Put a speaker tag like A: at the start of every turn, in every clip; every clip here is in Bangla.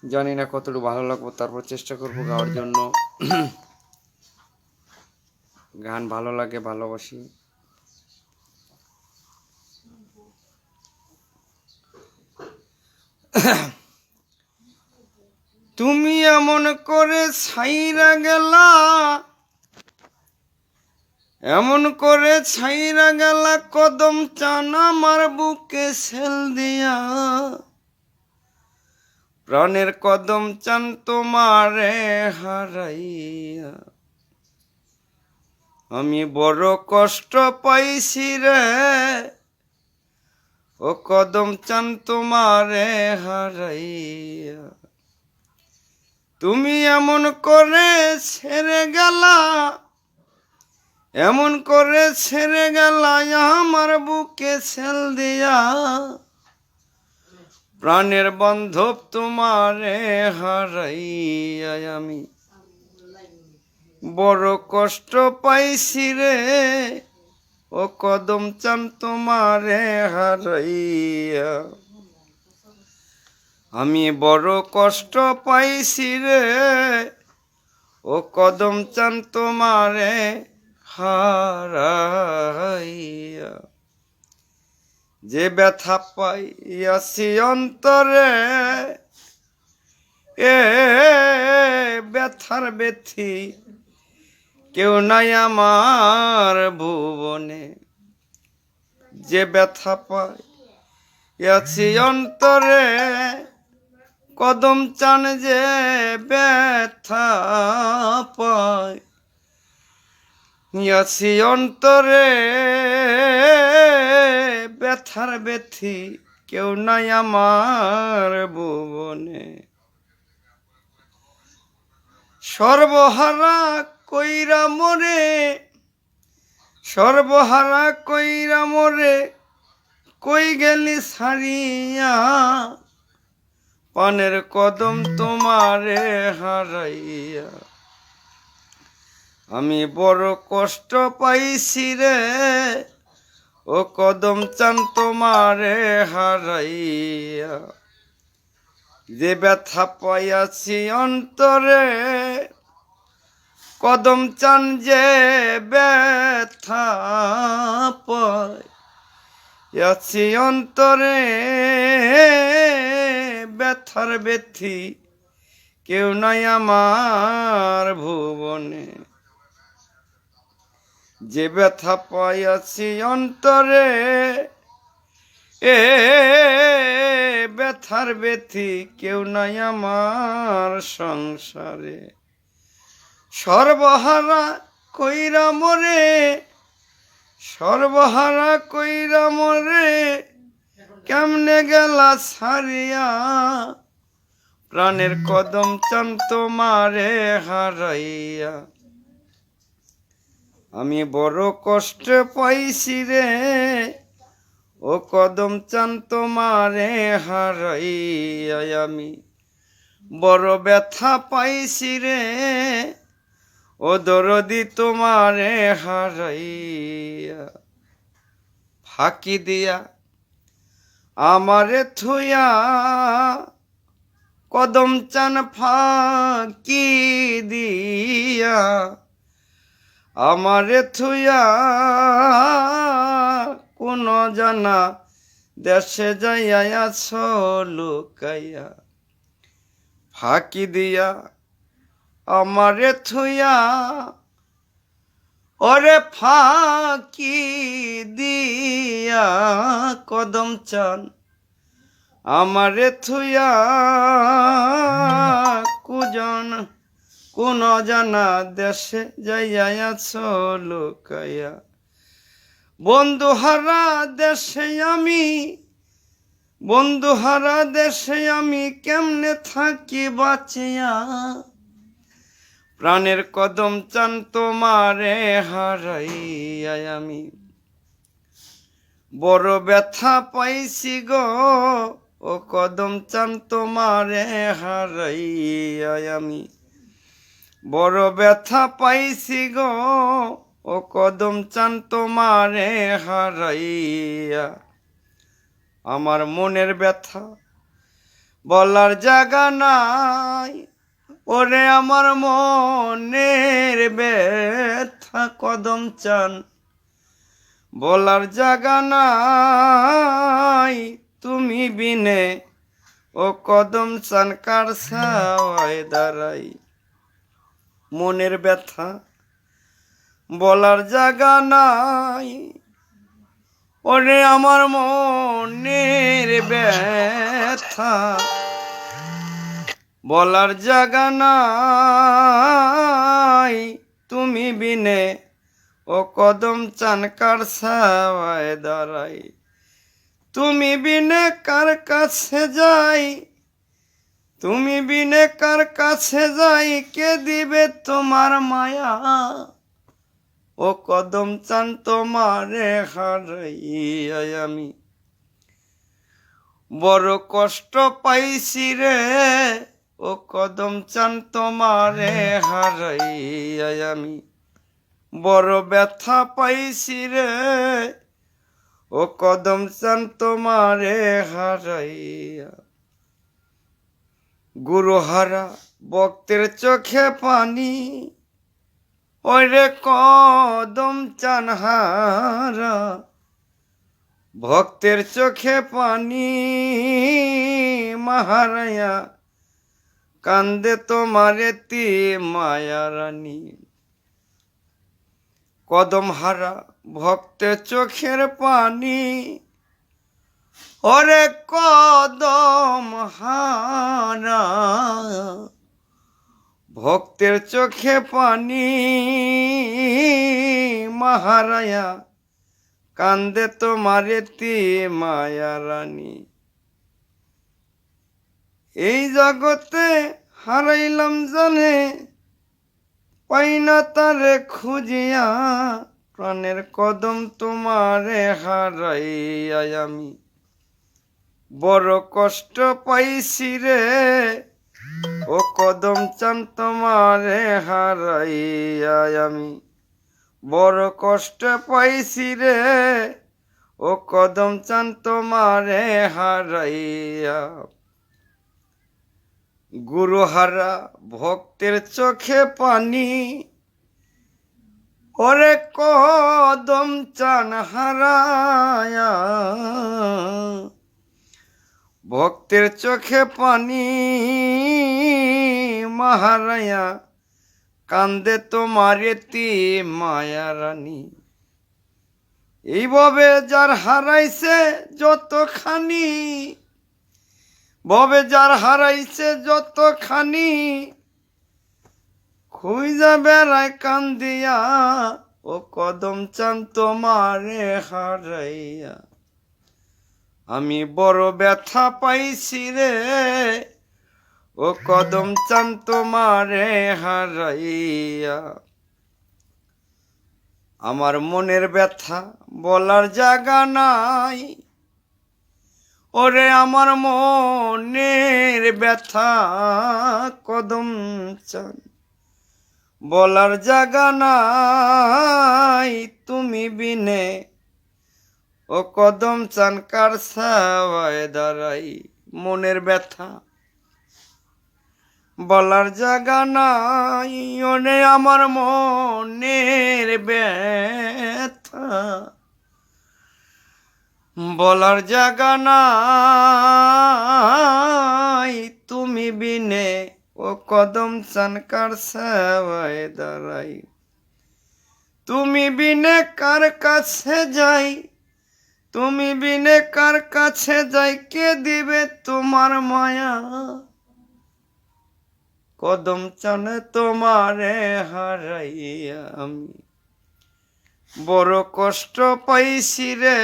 A: জানি না কতটুকু ভালো লাগবে, তারপর চেষ্টা করবো গাওয়ার জন্য। গান ভালো লাগে, ভালোবাসি। তুমি এমন করে ছাইরা গেলা, এমন করে ছাইরা গেলা, কদম চান আমার বুকে সেল দিয়া। প্রাণের কদম চান তোমারে হারাইয়া। আমি বড় কষ্ট পাইছি রে, ও কদম চান তোমারে হারাইয়া। তুমি এমন করে ছেড়ে গেলা, এমন করে ছেড়ে গেলা আমার বুকে ছেল দিয়া। প্রাণের বান্ধব তোমারে হারাইয়া আমি বড় কষ্ট পাইছি রে, ও কদম চান তোমারে হারাইয়া। আমি বড় কষ্ট পাইছি রে, ও কদম চান তোমারে হারাইয়া। যে ব্যথা পাইয়াছি অন্তরে, এ ব্যথার ব্যথি কেউ নাই আমার ভুবনে। যে ব্যথা পাইয়াছি অন্তরে, কদম চান যে ব্যথা পাইয়াছি অন্তরে, ব্যথার ব্যথি কেউ নাই আমার ভুবনে। সর্বহারা কইরা মোরে, সর্বহারা কইরা মোরে, কই গেলি ছাড়িয়া। পানের কদম তোমারে হারাইয়া। আমি বড় কষ্ট পাইছি রে, ও কদম চান তোমারে হারাইয়া। যে ব্যথা পাইয়াছি অন্তরে, কদম চান যে ব্যথা পাইয়াছি অন্তরে, ব্যথার ব্যথি কেউ নাই আমার ভুবনে। যে ব্যথা পাইয়াছি অন্তরে, এ ব্যথার ব্যথি কেউ নাই আমার সংসারে। সর্বহারা কইরা মোরে, সর্বহারা কইরা মোরে, কেমনে গেলা ছাড়িয়া। প্রাণের কদম চান তোমারে হারাইয়া। আমি বড় কষ্ট পাইছি রে, ও কদম চান তোমারে হারাইয়া। আমি বড় ব্যথা পাইছি রে, ও দরদি তোমারে হারাইয়া। ফাঁকি দিয়া আমারে থুয়া, কদম চান ফাঁকি দিয়া। আমারে থুয়া কোন জানা দেশে যাইয়া লুকাইয়া। ফাঁকি দিয়া আমারে থুয়া, ওরে ফাঁকি দিয়া, কদম চান আমারে থুয়া। কোন জানা দেশে যাইয়া লুকাইয়া। বন্ধুহারা দেশে আমি, বন্ধুহারা দেশে আমি কেমনে থাকি বাঁচিয়া। প্রাণের কদম চান তোমারে হারাইয়া। আমি বড় ব্যথা পাইছি গো, ও কদম চান তোমারে হারাইয়া। আমি বড় ব্যথা পাইছি গো, ও কদম চান তোমারে হারাইয়া। আমার মনের ব্যথা বলার জায়গা নাই। ওরে আমার মনের ব্যথা কদম চান, বলার জায়গা নাই তুমি বিনে। ও কদম চান কার ছাওয়ায় দাঁড়াই। মনের ব্যথা বলার জায়গা নাই। ওরে আমার মনের ব্যথা বলার জায়গা নাই তুমি বিনে। ও কদম চান কার ছাওয়ায় দাঁড়াই। তুমি বিনে কার কাছে যাই, তুমি বিনে কার কাছে যাই, কে দিবে তোমার মায়া। ও কদম চান তোমারে হারাইয়া আমি বড় কষ্ট পাইছি রে। ও কদম চান তোমারে হারাইয়া আমি বড় ব্যথা পাইছি রে। ও কদম চান তোমারে হারাইয়া। গুরুহারা ভক্তের চোখে পানি, ওরে কদম চান হারা ভক্তের চোখে পানি। মাহারায়া কান্দে তোমারে তি মায়া রানী। কদম হারা ভক্তের চোখের পানি, ওরে কদম হারা ভক্তের চোখে পানি। মাহারায়া কান্দে তোমারে তি মায়া রানী। এই জগতে হারাইলাম জানে, পাই না তারে খুঁজিয়া। প্রাণের কদম তোমারে হারাইয়া আমি বড় কষ্ট পাইছি রে। ও কদম চান তোমারে হারাইয়া আমি বড় কষ্ট পাইছি রে। ও কদম চান তোমারে হারাইয়া। গুরুহারা ভক্তের চোখে পানি, ওরে কদম চান হারায়া ভক্তের চোখে পানি। মাহারায়া কান্দে তোমারে তি মায়া রানী। এইভাবে যার হারাইছে যতখানি, ভবে যার হারাইছে যতখানি, খুঁজা বেড়ায় কান্দিয়া। ও কদম চান তোমারে হারাইয়া আমি বড় ব্যথা পাইছি রে। ও কদম চান তোমারে হারাইয়া। আমার মনের ব্যথা বলার জায়গা নাই। ওরে আমার মনের ব্যথা কদম চান বলার জায়গা নাই তুমি বিনে। ও কদম চান কার ছাওয়ায় দাঁড়াই। মনের ব্যথা বলার জায়গা নাই। ওরে আমার মনের ব্যথা বলার জায়গা নাই তুমি বিনে। ও কদম চান কার ছাওয়ায় দাঁড়াই। তুমি বিনে কার কাছে যাই, তুমি বিনে কার কাছে যাই, কে দিবে তোমার মায়া। কদম চানে তোমারে হারাইয়া আমি বড় কষ্ট পাইছি রে।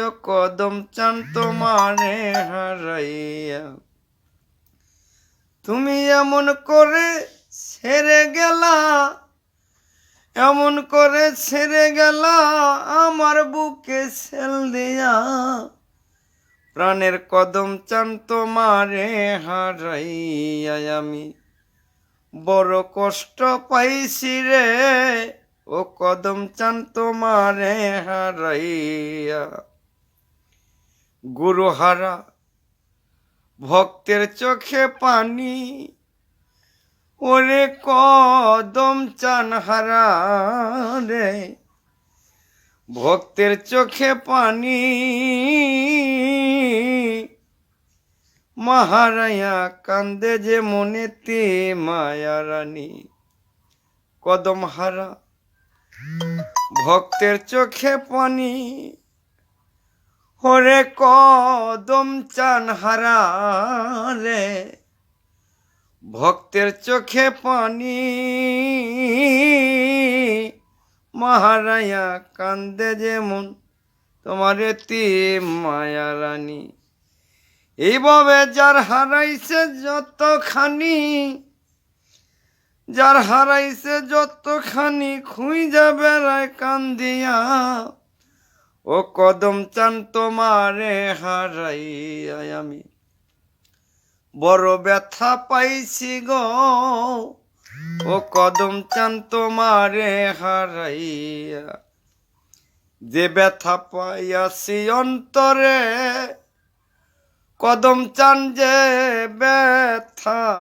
A: ও কদম চান তোমারে হারাইয়া। তুমি এমন করে ছেড়ে গেলা, এমন করে ছেড়ে গেলা আমার বুকে ছেল দিয়া। প্রাণের কদম চান তোমারে হারাইয়া আমি বড় কষ্ট পাইছি রে। ও কদম চান তোমারে হারাইয়া। গুরুহারা ভক্তের চোখে পানি, ওরে কদম চান হারা রে, ভক্তের চোখে পানি, মহারায়া কান্দে যে মনেতে মায়া রানী। কদম হারা ভক্তের চোখে পানি, ওরে কদম চান হারা রে, ভক্তের চোখে পানি, মহারায়া কান্দে যেমন তোমারে তি মায়া রানী। এইভাবে যার হারাইছে যতখানি, যার হারাইছে যতখানি, খুঁজা বেড়ায় কান্দিয়া, ও কদম চান তোমারে হারাইয়া আমি বড় ব্যথা পাইছি গো, ও কদম চান তোমারে হারাইয়া, যে ব্যথা পাইয়াছি অন্তরে, কদম চান যে ব্যথা